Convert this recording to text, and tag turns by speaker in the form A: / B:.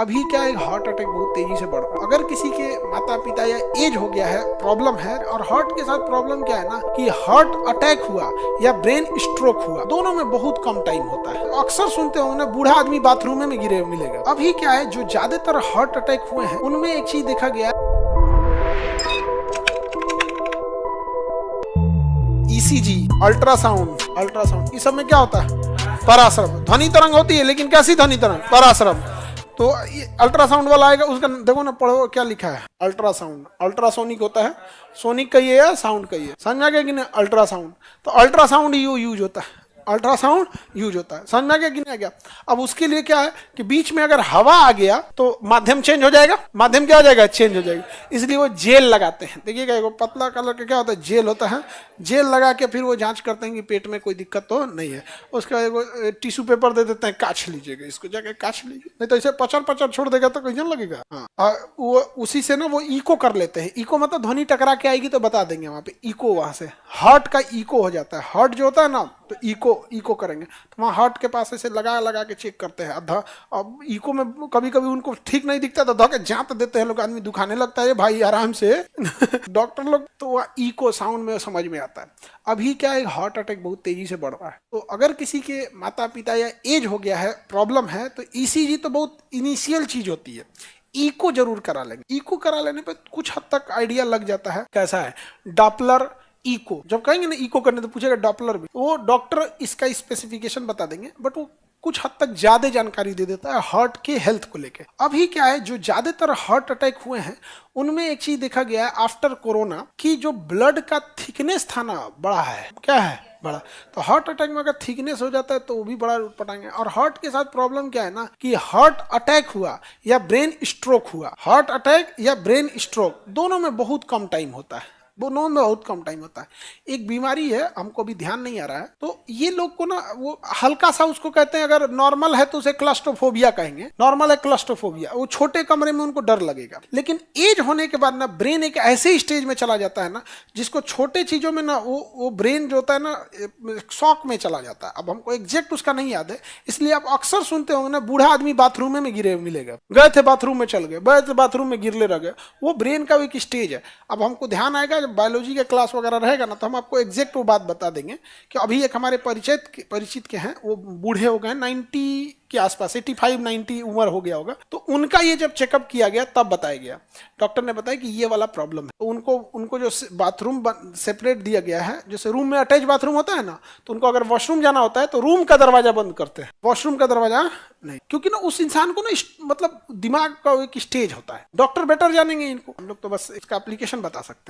A: अभी क्या है, हार्ट अटैक बहुत तेजी से बढ़ रहा है। अगर किसी के माता पिता या एज हो गया है, प्रॉब्लम है, और हार्ट के साथ प्रॉब्लम क्या है ना कि हार्ट अटैक हुआ या ब्रेन स्ट्रोक हुआ, दोनों में बहुत कम टाइम होता है। अक्सर सुनते हो ना, बूढ़ा आदमी बाथरूम में गिरे मिलेगा। अभी क्या है, जो ज्यादातर हार्ट अटैक हुए हैं उनमें एक चीज देखा गया, ईसीजी, अल्ट्रासाउंड इस सब में क्या होता है, पराश्रम ध्वनि तरंग होती है, लेकिन कैसी ध्वनि तरंग, पराश्रम। तो अल्ट्रासाउंड वाला आएगा, उसका देखो ना, पढ़ो क्या लिखा है, अल्ट्रासाउंड। अल्ट्रासोनिक होता है, सोनिक कहिए या साउंड कहिए, समझ आ गया कि नहीं। अल्ट्रासाउंड, तो अल्ट्रासाउंड यूज होता है, अल्ट्रासाउंड यूज होता है, समझ में आ गया कि नहीं आ गया। अब उसके लिए क्या है कि बीच में अगर हवा आ गया तो माध्यम चेंज हो जाएगा, माध्यम क्या हो जाएगा, चेंज हो जाएगा। इसलिए वो जेल लगाते हैं, देखिएगा एक पतला कलर का क्या होता है, जेल होता है। जेल लगा के फिर वो जांच करते हैं कि पेट में कोई दिक्कत तो नहीं है। उसका एक टिश्यू पेपर दे देते हैं, काछ लीजिएगा, इसको जाके काछ लीजिए, नहीं तो इसे पचर पचर छोड़ देगा तो कैसे लगेगा। हाँ, वो उसी से ना वो इको कर लेते हैं। इको मतलब ध्वनि टकरा के आएगी तो बता देंगे वहां पे, इको वहां से हार्ट का इको हो जाता है। हार्ट जो होता है ना, तो इको करेंगे तो वहाँ हार्ट के पास ऐसे लगा के चेक करते हैं। अब इको में कभी कभी उनको ठीक नहीं दिखता तो धके जांत देते हैं लोग, आदमी दुखाने लगता है भाई आराम से डॉक्टर लोग, तो वह इको साउंड में समझ में आता है। अभी क्या है, हार्ट अटैक बहुत तेजी से बढ़ रहा है। तो अगर किसी के माता पिता या एज हो गया है, प्रॉब्लम है, तो ईसीजी तो बहुत इनिशियल चीज होती है, इको जरूर करा लेंगे। इको करा लेने पर कुछ हद तक आइडिया लग जाता है कैसा है। डॉपलर इको जब कहेंगे ना, इको करने तो पूछेगा डॉपलर भी, वो डॉक्टर इसका स्पेसिफिकेशन बता देंगे, बट वो कुछ हद तक ज्यादा जानकारी दे देता है हार्ट के हेल्थ को लेके। अभी क्या है, जो ज्यादातर हार्ट अटैक हुए हैं उनमें एक चीज देखा गया है आफ्टर कोरोना, कि जो ब्लड का थिकनेस था ना, बड़ा है, क्या है, बड़ा। तो हार्ट अटैक में अगर थिकनेस हो जाता है तो वो भी बड़ा रूप पटाएंगे। और हार्ट के साथ प्रॉब्लम क्या है ना कि हार्ट अटैक हुआ या ब्रेन स्ट्रोक हुआ, हार्ट अटैक या ब्रेन स्ट्रोक दोनों में बहुत कम टाइम होता है, दोनों में बहुत कम टाइम होता है। एक बीमारी है, हमको अभी ध्यान नहीं आ रहा है, तो ये लोग को ना वो हल्का सा उसको कहते हैं, अगर नॉर्मल है तो उसे क्लस्ट्रोफोबिया कहेंगे, नॉर्मल है क्लस्ट्रोफोबिया, वो छोटे कमरे में उनको डर लगेगा। लेकिन एज होने के बाद ना ब्रेन एक ऐसे स्टेज में चला जाता है ना, जिसको छोटे चीजों में ना वो ब्रेन जो होता है ना शॉक में चला जाता है। अब हमको एग्जैक्ट उसका नहीं याद है, इसलिए आप अक्सर सुनते होंगे ना, बूढ़ा आदमी बाथरूम में गिरे मिलेगा, गए थे बाथरूम में चल गए, गए थे बाथरूम में गिरले रह गए, वो ब्रेन का एक स्टेज है। अब हमको ध्यान आएगा, बायोलॉजी का क्लास वगैरह रहेगा ना, तो हम आपको एग्जैक्ट वो बात बता देंगे कि अभी एक हमारे परिचित के हैं, वो बूढ़े हो गए, 90 के आसपास, 85-90 उम्र हो गया होगा, तो उनका ये जब चेकअप किया गया तब बताया गया, डॉक्टर ने बताया कि ये वाला प्रॉब्लम है। तो उनको जो बाथरूम सेपरेट दिया गया है, जैसे रूम में अटैच बाथरूम होता है ना, तो उनको अगर वॉशरूम जाना होता है तो रूम का दरवाजा बंद करते हैं, वॉशरूम का दरवाजा नहीं, क्योंकि ना उस इंसान को ना मतलब दिमाग का एक स्टेज होता है। डॉक्टर बेटर जानेंगे इनको, हम लोग तो बस इसका एप्लीकेशन बता सकते हैं।